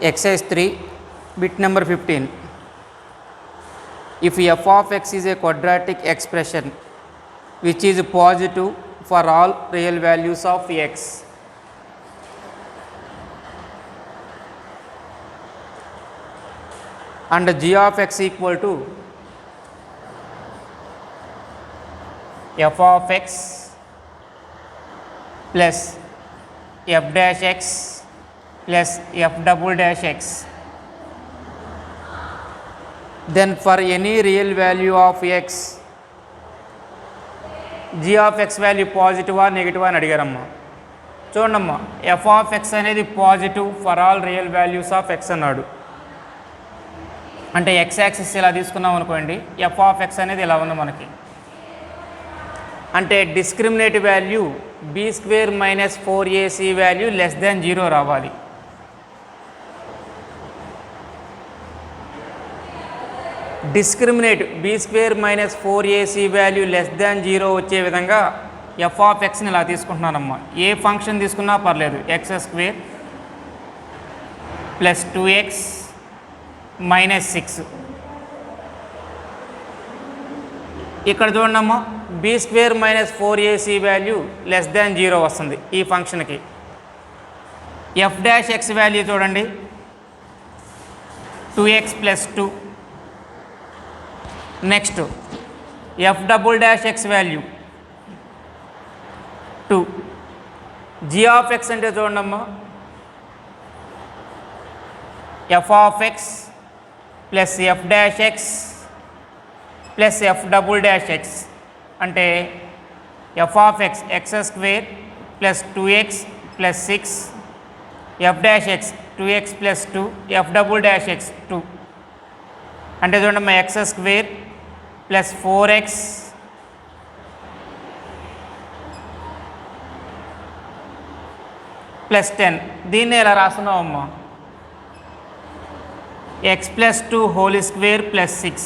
Exercise 3, bit number 15. If f of x is a quadratic expression which is positive for all real values of x, and g of x equal to f of x plus f dash x plus f double dash x, then for any real value of x, g of x value positive or negative అని అడిగారమ్మా. చూడమ్మా, f of x అనేది positive for all real values of x అన్నాడు. అంటే x axis ఇలా తీసుకున్నాం అనుకోండి, f of x అనేది ఇలా ఉంది మనకి. అంటే discriminate value b square minus 4ac value less than 0 రావాలి. Discriminate b square minus 4ac value less than 0 వచ్చే విధంగా f of xని ఇలా తీసుకుంటున్నానమ్మా. ఏ ఫంక్షన్ తీసుకున్నా పర్లేదు. X square plus 2x minus 6. ఇక్కడ చూడమ్మా, b square minus 4ac value less than 0 వస్తుంది ఈ ఫంక్షన్కి. f డాష్ x వాల్యూ చూడండి, 2x plus 2. Next f double dash x value 2. g of x అంటే చూడమ్మా, f of x plus f dash x plus f double dash x అంటే f of x x square plus 2x plus 6, f dash x 2x plus 2, f double dash x 2. అంటే చూడమ్మా, x square plus 4x plus 10. దీన్ని ఎలా రాస్తున్నామమ్మా, x plus 2 whole square plus 6.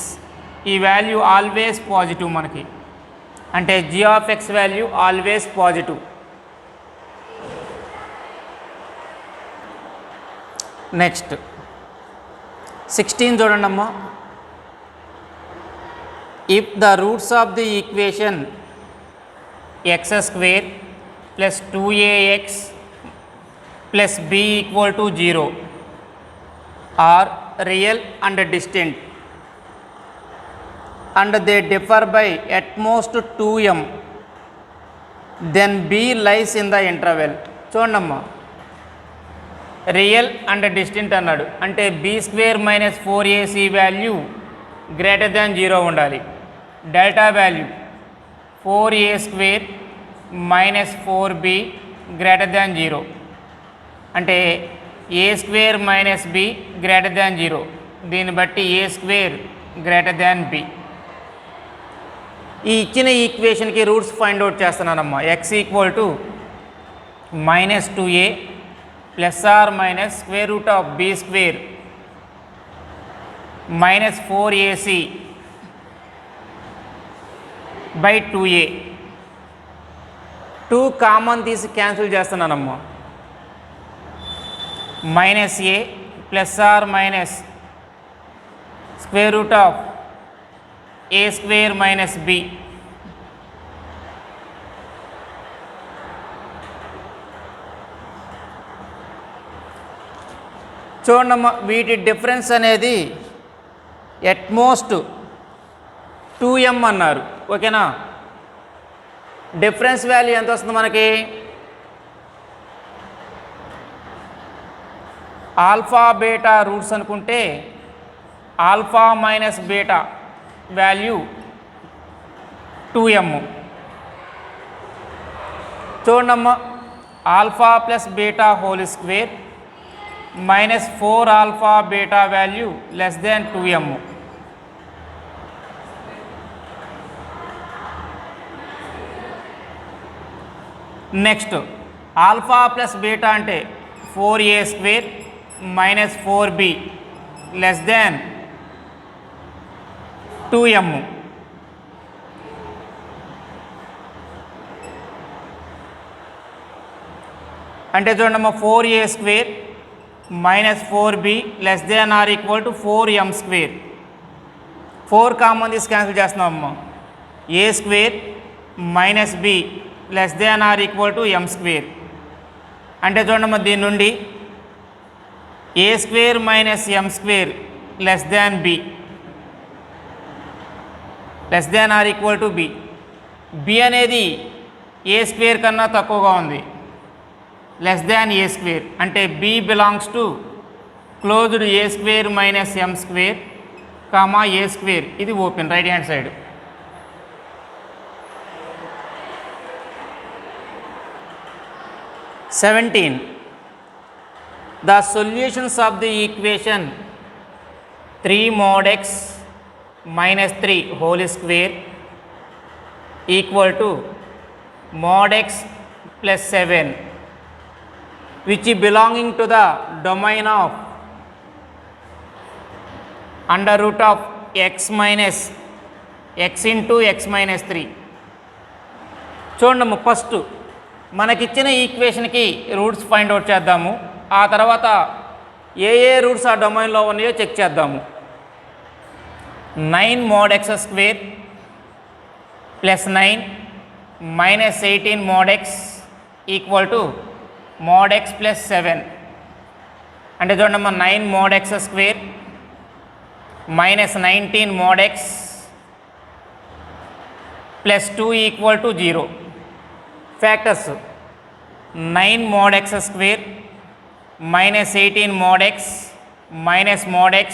ఈ value always positive మనకి. అంటే g of x value always positive. Next 16 చూడండమ్మా. If the roots of the equation x square plus 2ax plus b equal to 0 are real and distinct and they differ by at most 2m, then b lies in the interval. చూడమ్మా, real and distinct అన్నాడు. అంటే b square minus 4ac value greater than 0 ఉండాలి. Delta value 4a square minus 4b greater than 0. అంటే a square minus b greater than 0. దీన్ని బట్టి a square greater than b. ఈ ఇచ్చిన ఈక్వేషన్కి రూట్స్ ఫైండ్ అవుట్ చేస్తున్నానమ్మా. x equal to minus 2a plus or minus square root of b square minus 4ac by 2a. 2 common తీసి cancel చేస్తున్నానమ్మా. Minus a plus or minus square root of a square minus b చూడమ్మా, వీటి difference అనేది utmost 2m అన్నారు. ఓకేనా? Difference value ఎంత వస్తుంది మనకి? Alpha beta roots అనుకుంటే alpha minus beta value 2m. చూడమ్మా, alpha plus beta whole square minus 4 alpha beta value less దాన్ 2m. Next alpha plus beta అంటే 4a square minus 4b less దాన్ 2m. అంటే చూడమ్మా, 4a square minus 4b less than or equal to 4m square. 4 common తీసి cancel చేస్తున్నాం అమ్మ. A square minus b less than or equal to m square. అంటే చూడమ్మా దీని నుండి a square minus m square less than b less than or equal to b. B అనేది a square కన్నా తక్కువగా ఉంది, లెస్ దాన్ ఏ స్క్వేర్. అంటే b belongs to closed a square minus m square comma A square. ఇది open right hand side. Seventeen the solutions of the equation 3 mod x minus 3 whole square equal to mod x plus 7 which is belonging to the domain of under root of x minus x into x minus 3. చూడండి first మనకిచ్చిన ఈక్వేషన్కి roots find out చేద్దాము. ఆ తర్వాత ఏ roots ఆ డొమైన్లో ఉన్నాయో check చేద్దాము. 9 mod x square plus 9 minus 18 mod x equal to mod x plus 7. అంటే చూడమ్మా 9 mod x square minus 19 mod x plus 2 equal to 0. Factors 9 mod x square minus 18 mod x minus mod x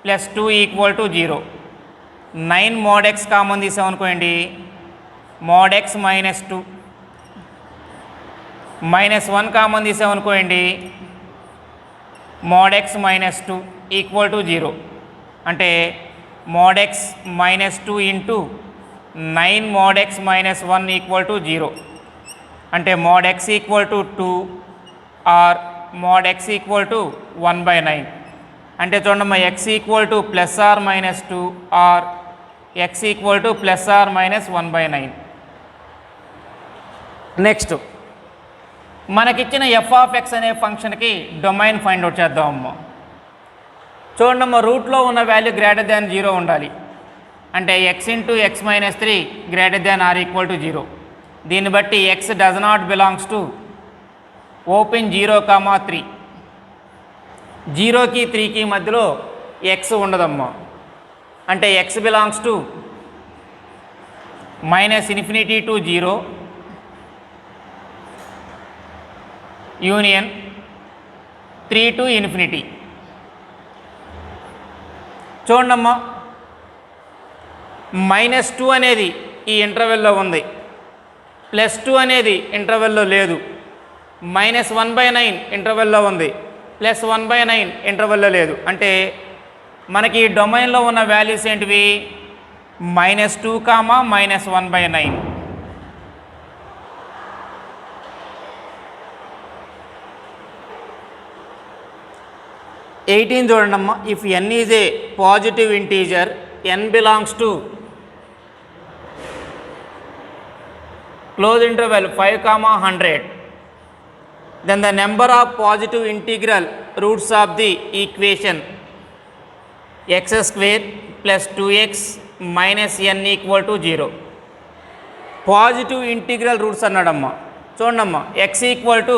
plus 2 equal to 0. 9 mod x కామన్ తీసామనుకోండి, mod x minus 2 minus 1 కామన్ తీసామనుకోండి, mod x minus 2 equal to 0. అంటే mod x minus 2 into 9 mod x minus 1 equal to 0. అంటే mod x equal to 2 or mod x equal to 1/9. అంటే చూడమ్మా x equal to plus or minus 2 or x equal to plus or minus 1/9. Next మనకిచ్చిన f of x అనే ఫంక్షన్కి domain find out చేద్దామమ్మా. చూడమ్మా రూట్లో ఉన్న value greater than 0 ఉండాలి. అంటే x into x minus 3 greater than or equal to 0. దీన్ని బట్టి x does not belongs to open 0,3. 0కి 3కి మధ్యలో x ఉండదమ్మా. అంటే x belongs to minus infinity to 0 union 3 to infinity. చూడమ్మా -2 అనేది ఈ ఇంటర్వెల్లో ఉంది, +2 అనేది ఇంటర్వెల్లో లేదు, -1/9 ఇంటర్వెల్లో ఉంది, +1/9 ఇంటర్వెల్లో లేదు. అంటే మనకి ఈ డొమైన్లో ఉన్న వాల్యూస్ ఏంటివి? -2, -1/9. చూడండి అమ్మా, if n is a positive integer, n belongs to close interval 5,100, then the number of positive integral roots of the equation x square plus 2x minus n equal to 0. Positive integral roots అన్నాడమ్మా. చూడమ్మా x equal to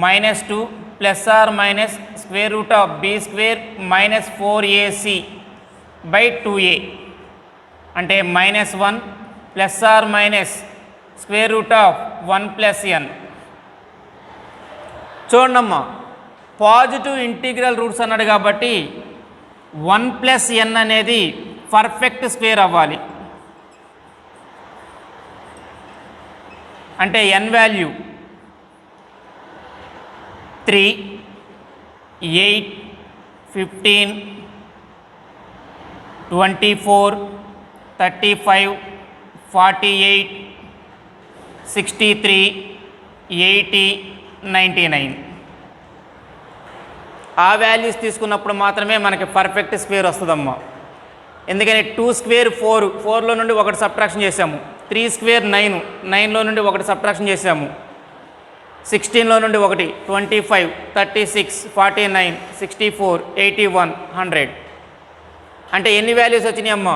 -2 plus or minus square root of b square minus 4ac by 2a. అంటే -1 plus or minus square root of 1 plus n. చూడమ్మా positive integral roots అన్నాడు కాబట్టి 1 plus n అనేది perfect square అవ్వాలి. అంటే n value 3, 8, 15, 24, 35, 48, 63, 80, 99. ఆ values తీసుకున్నప్పుడు మాత్రమే మనకి పర్ఫెక్ట్ స్క్వేర్ వస్తుందమ్మా. ఎందుకని 2 స్క్వేర్ 4, 4లో నుండి ఒకటి సబ్ట్రాక్షన్ చేసాము. 3 స్క్వేర్ 9, 9లో నుండి ఒకటి సబ్ట్రాక్షన్ చేసాము. 16లో నుండి 1 25 36 49 64 81 100 అంటే ఎన్ని వాల్యూస్ వచ్చినాయి అమ్మా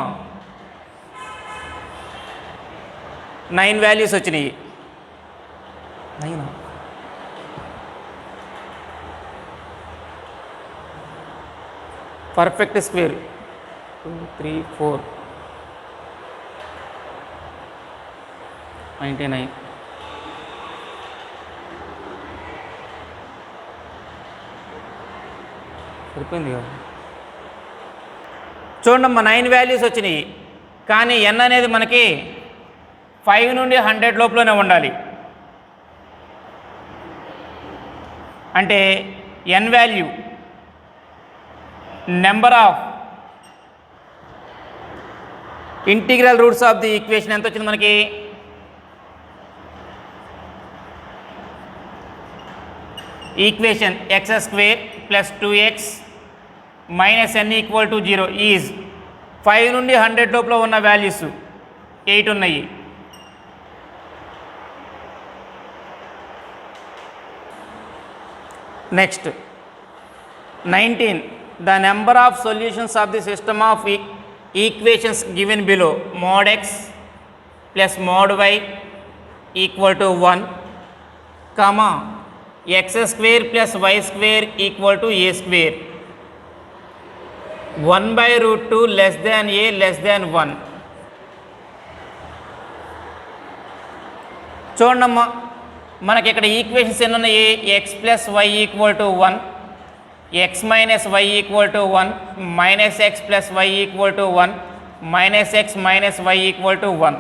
9 వాల్యూస్ వచ్చినాయి 9 పర్ఫెక్ట్ స్క్వేర్ 2 3 4 99 సరిపోయింది కదా చూడమ్మా 9 వాల్యూస్ వచ్చినాయి కానీ n అనేది మనకి 5 నుండి 100 లోపలనే ఉండాలి అంటే n value number of integral roots of the equation ఎంత వచ్చింది మనకి equation X square plus 2x minus n equal to 0 is 5 నుండి 100 లోపల ఉన్న వాల్యూస్ 8 ఉన్నాయి next 19 the number of solutions of the system of equations given below mode x plus mode y equal to 1 comma x square plus y square equal to a square 1/√2 less than a less than 1 చూడమ్మా మనకి ఇక్కడ equations ఎన్ని ఉన్నాయి x plus y equal to 1 x minus y equal to 1 minus x plus y equal to 1 minus x minus y equal to 1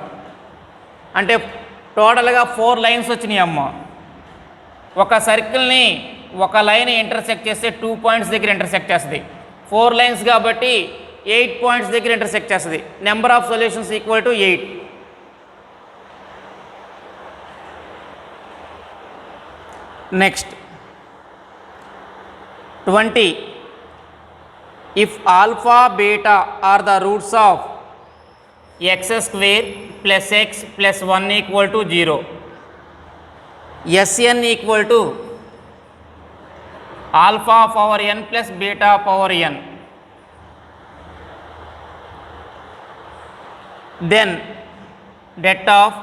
అంటే టోటల్గా 4 lines వచ్చినాయి అమ్మ ఒక సర్కిల్ని ఒక లైన్ ఇంటర్సెక్ట్ చేస్తే 2 పాయింట్స్ దగ్గర ఇంటర్సెక్ట్ చేస్తుంది 4 లైన్స్ కాబట్టి 8 పాయింట్స్ దగ్గర ఇంటర్సెక్ట్ చేస్తుంది number of solutions equal to 8 next 20 if alpha beta are the roots of X square plus x plus 1 equal to 0 Sn equal to alpha power n plus beta power n then det of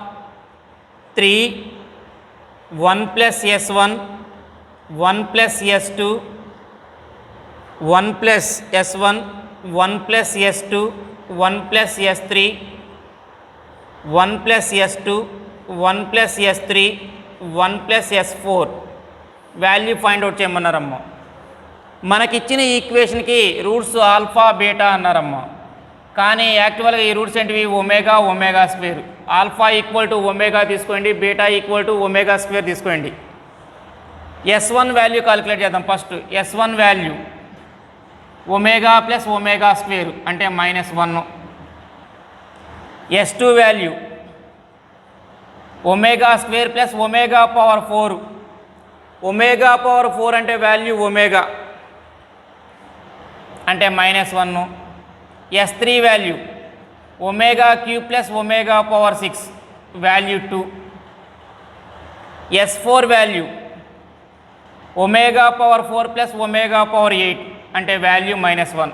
3 1 plus s1 1 plus s2 1 plus s1 1 plus s2 1 plus s3 1 plus s2 1 plus s3 1 plus s4 value find out చేయమన్నారమ్మ మనకిచ్చిన ఈక్వేషన్కి రూట్స్ alpha beta అన్నారమ్మ కానీ యాక్చువల్గా ఈ roots ఏంటివి omega omega square alpha equal to omega తీసుకోండి beta equal to omega square తీసుకోండి s1 వాల్యూ కాలిక్యులేట్ చేద్దాం first s1 value omega plus omega square అంటే -1 s2 value omega square plus omega power 4 omega power 4 అంటే value omega అంటే -1 s3 value omega cube plus omega power 6 value 2 s4 value omega power 4 plus omega power 8 అంటే value -1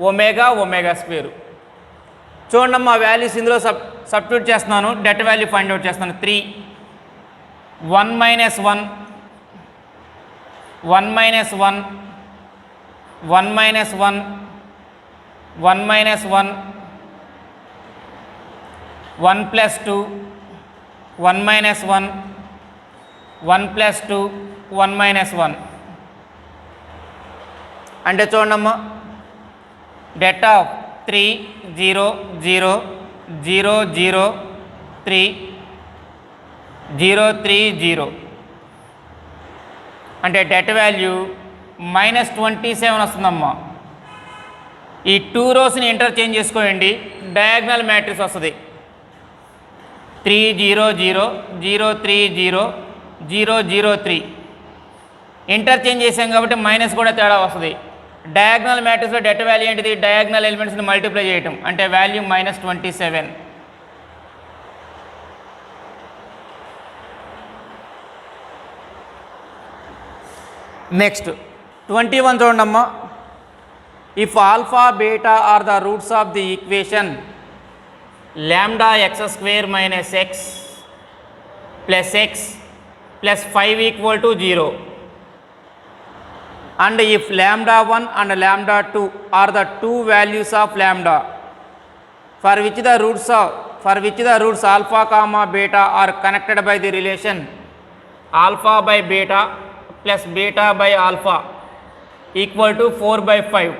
omega omega square చూడండి values ఇందులో substitute చేస్తున్నాను debt value find out చేస్తున్నాను 3 1 minus 1 1 minus 1 1 minus 1 1 minus 1 1 plus 2 1 minus 1 1 plus 2 1 minus 1 అంటే చూడమ్మా det of 3 0 0 0 0 3 0 3 0 అంటే debt value -27 వస్తుందమ్మా ఈ 2 రోస్ని ఇంటర్చేంజ్ చేసుకోండి డయాగ్నల్ మ్యాట్రిక్స్ వస్తుంది 3 0 0 0 3 0 0 0 3 ఇంటర్చేంజ్ చేసాం కాబట్టి మైనస్ కూడా తేడా వస్తుంది డయాగ్నల్ మ్యాట్రిక్స్లో డెట్ వాల్యూ ఏంటిది డయాగ్నల్ ఎలిమెంట్స్ని మల్టిప్లై చేయటం అంటే వాల్యూ -27 20 నెక్స్ట్ 21 చూడండమ్మా. If alpha beta are the roots of the equation lambda x square minus x plus 5 equal to 0 and if lambda 1 and lambda 2 are the two values of lambda for which the roots alpha comma beta are connected by the relation alpha by beta plus beta by alpha equal to 4 by 5,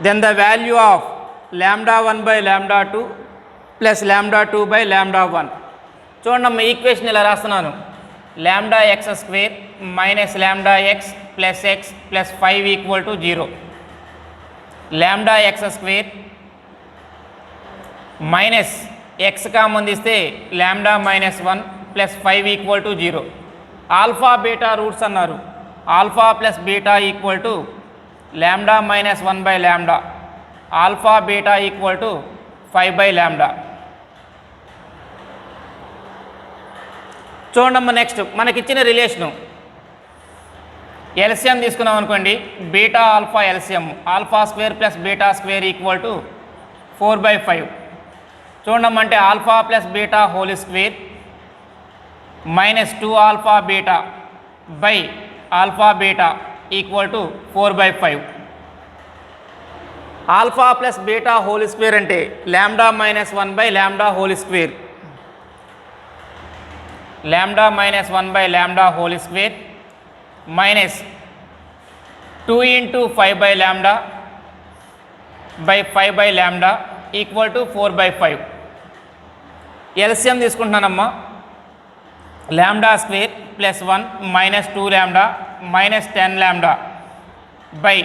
then the value of lambda 1 by lambda 2 plus lambda 2 by lambda 1. చూడండి equation ఇలా రాస్తున్నాను. Lambda x square minus lambda x plus 5 equal to 0. Lambda x square minus x common తీస్తే lambda minus 1 plus 5 equal to 0. Alpha beta roots అన్నారు. Alpha plus beta equal to lambda minus 1 by lambda, alpha beta equal to 5 by lambda. చూడండమ్మా next మనకిచ్చిన relation LCM తీసుకున్నాం అనుకోండి. Beta alpha LCM alpha square plus beta square equal to 4 by 5. చూడమ్మా అంటే alpha plus beta whole square minus 2 alpha beta by alpha beta equal to 4 by 5. Alpha plus beta whole square అంటే lambda minus 1 by lambda whole square, lambda minus 1 by lambda whole square minus 2 into 5 by lambda by 5 by lambda equal to 4 by 5. LCM తీసుకుంటున్నానమ్మా. lambda square plus 1 minus 2 lambda minus 10 lambda by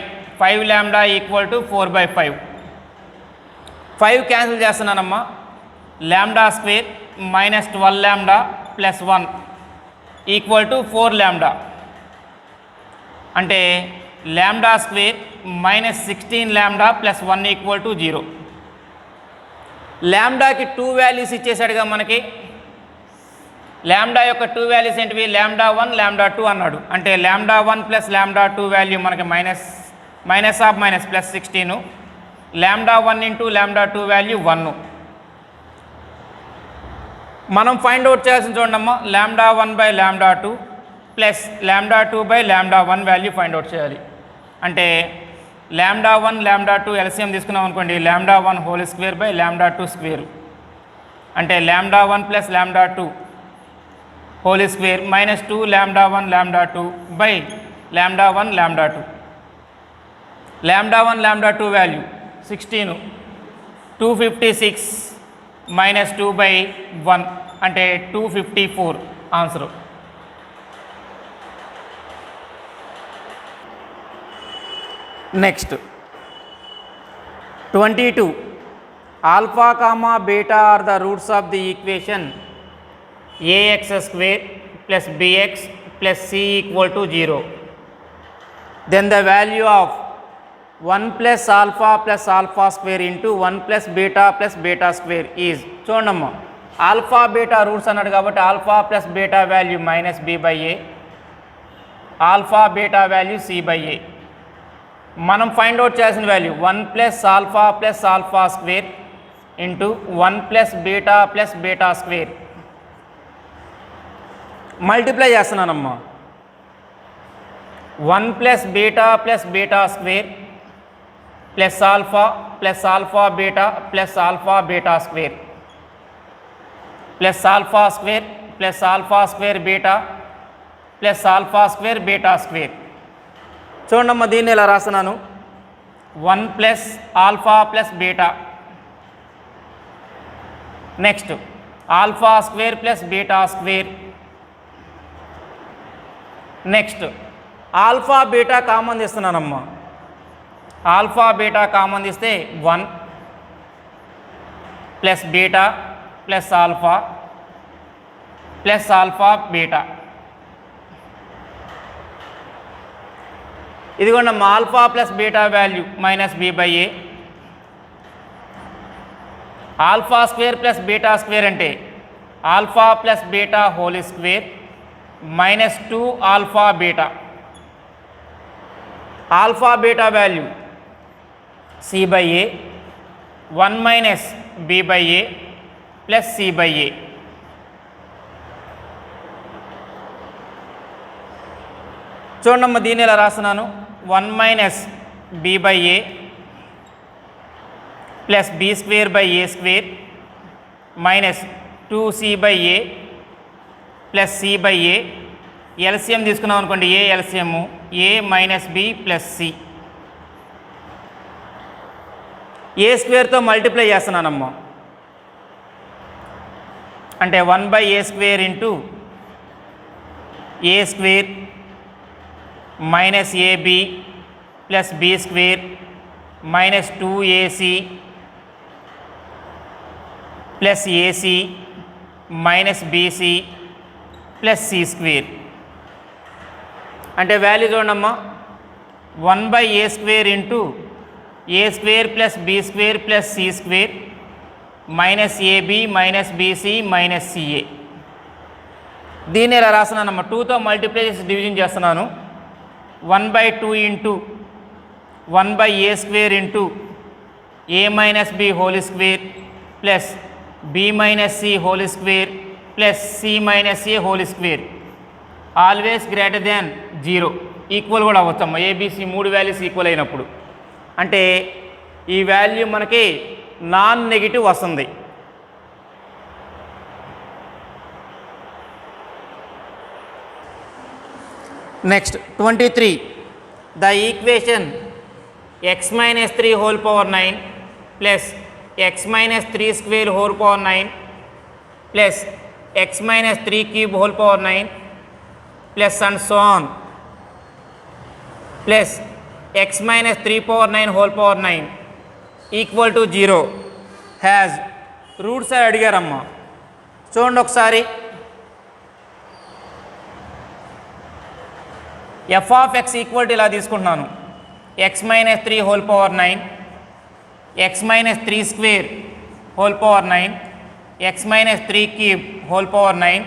5 lambda equal to 4 by 5. 5 cancel చేస్తున్నానమ్మా. lambda square minus 12 lambda plus 1 equal to 4 lambda అంటే lambda square minus 16 lambda plus 1 equal to 0. లాంబ్డాకి 2 values ఇచ్చేసాడుగా మనకి. Lambda యొక్క 2 values ఏంటివి? Lambda 1 lambda 2 అన్నాడు. అంటే lambda 1 plus lambda 2 value మనకి minus of minus plus 16. Lambda 1 into lambda 2 value 1. మనం ఫైండ్ అవుట్ చేయాల్సిన చూడమ్మా. Lambda 1 by lambda 2 plus lambda 2 by lambda 1 value find out చేయాలి. అంటే లాంబ్డా 1 లాంబ్డా 2 ఎల్సిఎం తీసుకున్నాం అనుకోండి. Lambda 1 whole square by lambda 2 square అంటే lambda 1 plus lambda 2 whole square minus 2 lambda 1 lambda 2 by lambda 1 lambda 2. Lambda 1 lambda 2 value 16, 256 minus 2 by 1 అంటే 254 answer. Next 22 alpha comma beta are the roots of the equation ax square plus bx plus c equal to 0. Then the value of 1 plus alpha square into 1 plus beta square is. చూడమ్మా alpha beta roots అన్నాడు కాబట్టి alpha plus beta value minus B by A, alpha beta value C by A. మనం find out చేయాల్సిన value 1 plus alpha square into 1 plus beta square multiply చేస్తున్నానమ్మా. 1 plus beta square plus alpha beta plus alpha beta square plus alpha square beta plus alpha square beta square. చూడమ్మా దీన్ని ఇలా రాస్తున్నాను. 1 plus alpha plus beta, next alpha square plus beta square, next alpha beta common తీస్తున్నానమ్మా. Alpha beta common తీస్తే 1 plus beta plus alpha beta. ఇదిగోండమ్మా alpha plus beta value minus B by A. Alpha square plus beta square అంటే alpha plus beta whole square minus 2 alpha beta alpha beta value C by A 1 minus B by A plus C by A. చూడమ్మా, దీన్ని ఎలా రాస్తున్నాను, 1 minus B by A plus B square by A square minus 2సి by A plus C by A. LCM తీసుకున్నాం అనుకోండి, A LCM A minus B plus C. A స్క్వేర్తో multiply చేస్తున్నానమ్మా, అంటే 1 by A square into A square minus AB plus B square minus 2ac plus AC minus BC plus C square. అంటే value చూడమ్మా, 1 by A square into A square plus B square plus C square minus AB minus BC minus CA. దీన్ని ఇలా రాస్తున్నానమ్మా, 2తో multiply చేసి division చేస్తున్నాను. 1 by 2 into 1 by A square into A minus B whole square plus B minus C whole square plus C minus A whole square. Always greater than 0. Equal కూడా అవచ్చమ్మా, ABC 3 values equal అయినప్పుడు. అంటే ఈ value మనకి non negative వస్తుంది. Next 23, the equation x minus 3 whole power 9 plus x minus 3 square whole power 9 plus x minus 3 cube whole power 9 plus and so on plus x minus 3 power 9 whole power 9 equal to 0 has roots అని అడిగారమ్మా. చూడండి ఒకసారి, F of X equal to ఇలా తీసుకుంటున్నాను, X minus 3 whole power 9 X minus 3 square whole power 9 X minus 3 cube whole power 9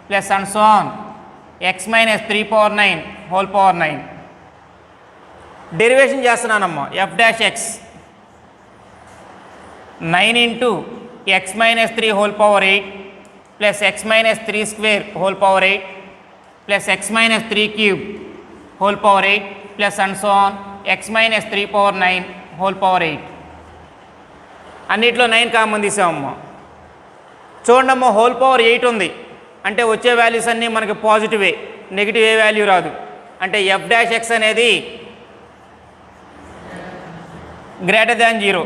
plus and so on X minus 3 power 9 whole power 9. Derivation చేస్తున్నానమ్మా, F dash X 9 into X minus 3 whole power 8 plus X minus 3 square whole power 8 plus X minus 3 cube whole power 8 plus and so on X minus 3 power 9 whole power 8. అన్నిట్లో 9 common తీసామమ్మా. చూడమ్మా, whole power 8 ఉంది అంటే వచ్చే values అన్నీ మనకి పాజిటివే, negative ఏ value రాదు. అంటే F dash X అనేది గ్రేటర్ దాన్ 0.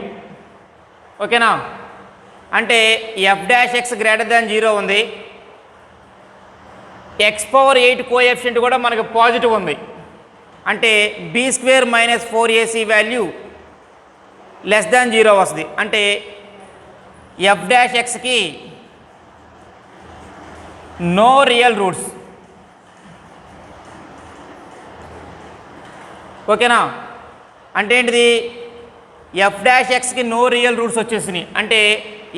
ఓకేనా? అంటే F dash X greater than 0 ఉంది. ఎక్స్ పవర్ 8 కోఎఫిషియంట్ కూడా మనకు పాజిటివ్ ఉంది. అంటే B square minus 4ac value less than 0 వస్తుంది. అంటే ఎఫ్ డాష్ ఎక్స్కి నో రియల్ రూట్స్. ఓకేనా? అంటే ఏంటిది, ఎఫ్ డాష్ ఎక్స్కి నో రియల్ రూట్స్ వచ్చేసినాయి. అంటే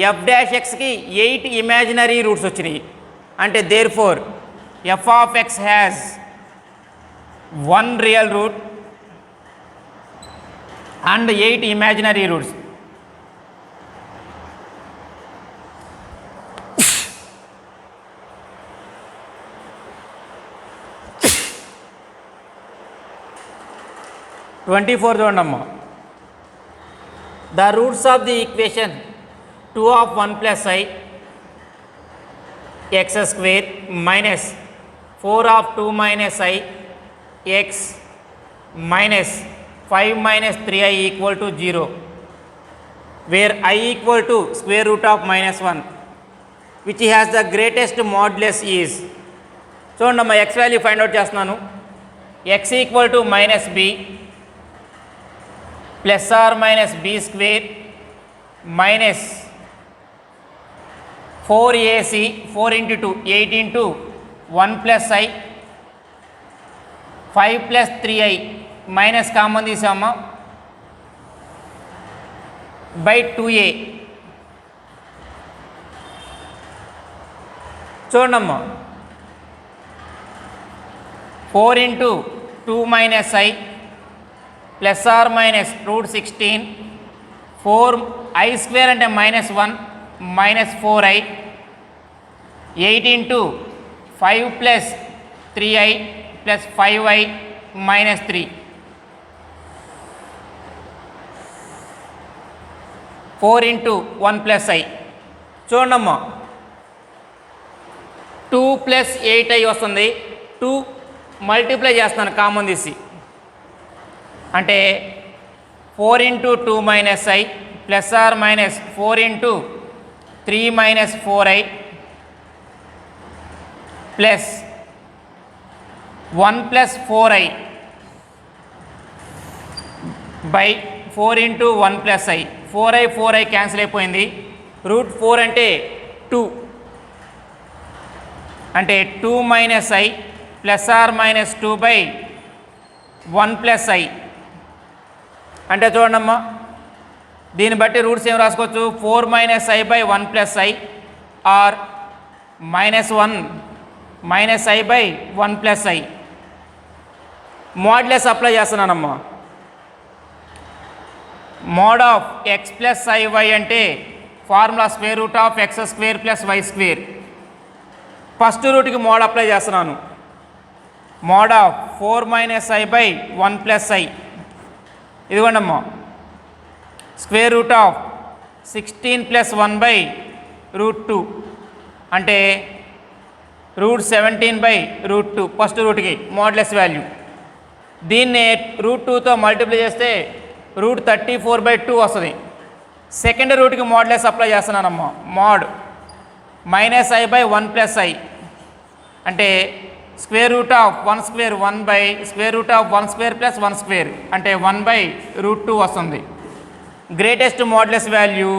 ఎఫ్ డాష్ ఎక్స్కి 8 ఇమాజినరీ రూట్స్ వచ్చినాయి. అంటే therefore F of X has 1 real root and 8 imaginary roots. Twenty 24 చూడండమ్మా. The roots of the equation 2 of 1 plus I x square minus 4 of 2 minus I x minus 5 minus 3I equal to 0, where I equal to square root of minus 1, which has the greatest modulus is. చూడండమ్మా, x value find out చేస్తున్నాను. x equal to minus B plus or minus b square minus 4ac 4 into 2 8 into 1 plus I 5 plus 3I minus common తీసామా by 2a. చూడమ్మా, 4 into 2 minus I plus or minus root 16, 4i square అంటే -1 minus 4i, 8 into 5 plus 3i plus 5i minus 3, 4 into 1 plus i. చూడమ్మా 2 plus 8i వస్తుంది. 2 multiply చేస్తాను common తీసి, అంటే 4 into 2 minus i plus or minus 4 into 3 minus 4i plus 1 plus 4i by 4 into 1 plus i. 4i cancel అయిపోయింది. Root 4 అంటే 2, అంటే 2 minus i plus or minus 2 by 1 plus i. అంటే చూడండమ్మా, దీన్ని బట్టి రూట్స్ ఏం రాసుకోవచ్చు, 4 minus i by 1 plus i or -1 minus i by 1 plus i. Modulus apply చేస్తున్నానమ్మా. Mode of X plus IY అంటే formula square root of X square plus Y square. First రూట్కి mod apply చేస్తున్నాను. Mod of 4 minus i by 1 plus i, ఇదిగోండమ్మా square root of 16 plus 1 by root 2 అంటే root 17 by root 2. First రూట్కి modulus value. దీన్ని root 2తో multiply చేస్తే root 34 by 2 వస్తుంది. Second రూట్కి మోడ్లెస్ అప్లై చేస్తున్నానమ్మా. Mod minus i by 1 plus i అంటే square root of 1 square 1 by square root of 1 square plus 1 square అంటే 1 బై రూట్ 2 వస్తుంది. Greatest modulus value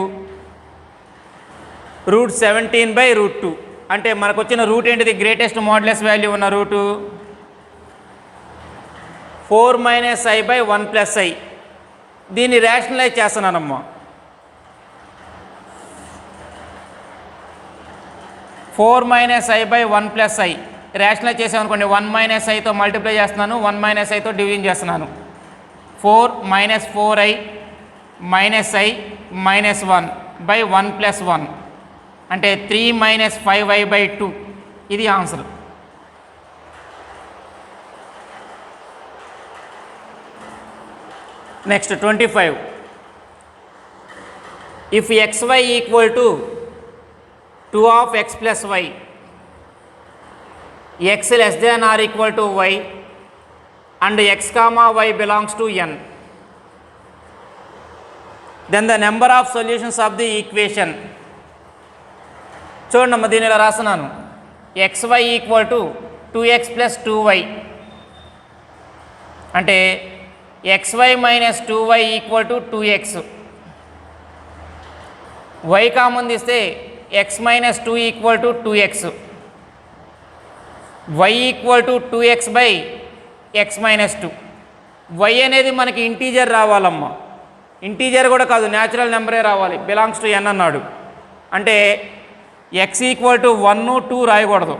root 17 by root 2. అంటే మనకు వచ్చిన రూట్ ఏంటిది, గ్రేటెస్ట్ మోడ్లెస్ వాల్యూ ఉన్న root 4 minus i by 1 plus i. దీన్ని rationalize చేస్తున్నానమ్మా. 4 minus i by 1 plus i rationalize చేసామనుకోండి, 1 మైనస్ iతో మల్టిప్లై చేస్తున్నాను, 1 మైనస్ iతో డివిజన్ చేస్తున్నాను. 4 minus 4i minus i minus 1 by 1 plus 1 అంటే 3 మైనస్ 5i బై 2. ఇది answer. Next 25. If xy equal to 2 of x plus y, x less than or equal to y and x comma y belongs to n, then the number of solutions of the equation. చూడండి దీన్ని ఇలా రాస్తున్నాను. xy equal to 2x plus 2y అంటే xy minus 2y equal to 2x. y common తీస్తే x minus 2 equal to 2x. y equal to 2x by x minus 2. y అనేది మనకి integer రావాలమ్మా. Integer కూడా కాదు, న్యాచురల్ నెంబరే రావాలి. బిలాంగ్స్ టు n అన్నాడు అంటే x ఈక్వల్ టు 1 2 రాయకూడదు.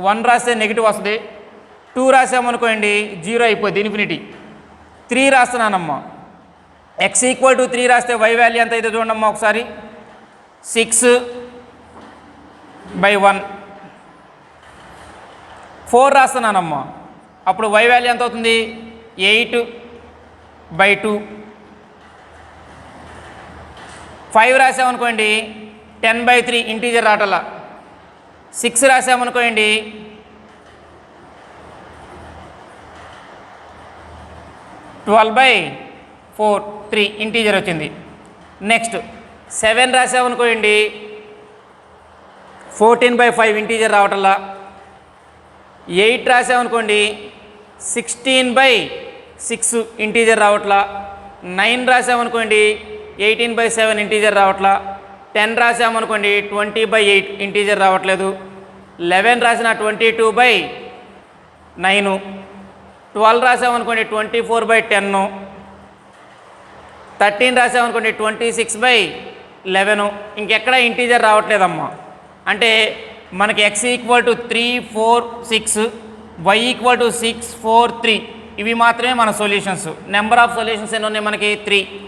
1 రాస్తే నెగిటివ్ వస్తుంది, 2 రాసామనుకోండి 0 అయిపోద్ది, ఇన్ఫినిటీ. 3 రాస్తున్నానమ్మా. x ఈక్వల్ టు 3 రాస్తే y వాల్యూ ఎంత అయితే చూడమ్మా ఒకసారి, 6 బై 1. 4 రాస్తున్నానమ్మా, అప్పుడు y వాల్యూ ఎంత అవుతుంది, 8 బై 2. 5 రాసామనుకోండి 10 బై 3, ఇంటీజర్ రాటలా. 6 రాసామనుకోండి 12 బై 4, 3 ఇంటీజర్ వచ్చింది. నెక్స్ట్ 7 రాసామనుకోండి 14 బై 5 ఇంటీజర్ రావటల్లా. 8 రాసామనుకోండి 16 బై 6 ఇంటీజర్ రావట్లా. 9 రాసామనుకోండి 18 బై 7 ఇంటీజర్ రావట్లా. 10 రాసామనుకోండి 20 బై 8 ఇంటీజర్ రావట్లేదు. 11 రాసిన 22 బై 9. 12 రాసామనుకోండి 24 బై 10. 13 రాసామనుకోండి 26 బై 11. ఇంకెక్కడ ఇంటీజర్ రావట్లేదమ్మా. అంటే మనకి x equal to 3 4 6, y equal to 6 4 3 ఇవి మాత్రమే మన సొల్యూషన్స్. నెంబర్ ఆఫ్ సొల్యూషన్స్ ఎన్ని ఉన్నాయి మనకి? 3.